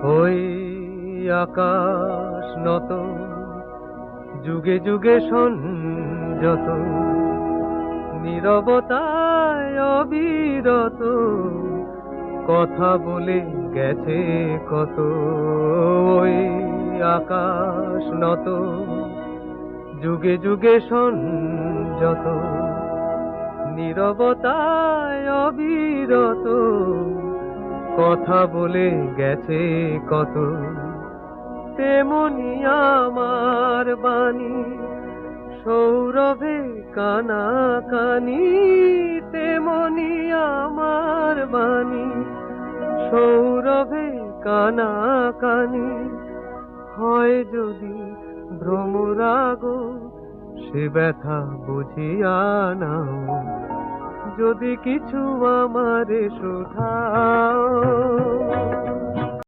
ওই আকাশ নত, যুগে যুগে সংযত, নীরবতায় অবিরত, কথা বলে গেছে কত। ওই আকাশ নত, যুগে যুগে সংযত, নীরবতায় অবিরত, কথা বলে গেছে কত। তেমনি আমার বাণী সৌরভে কানাকানি, তেমনি আমার বাণী সৌরভে কানাকানি। হয় যদি ভ্রমরাগ, সে ব্যথা বুঝিয়া নাও, যদি কিছু আমারে শোধাও।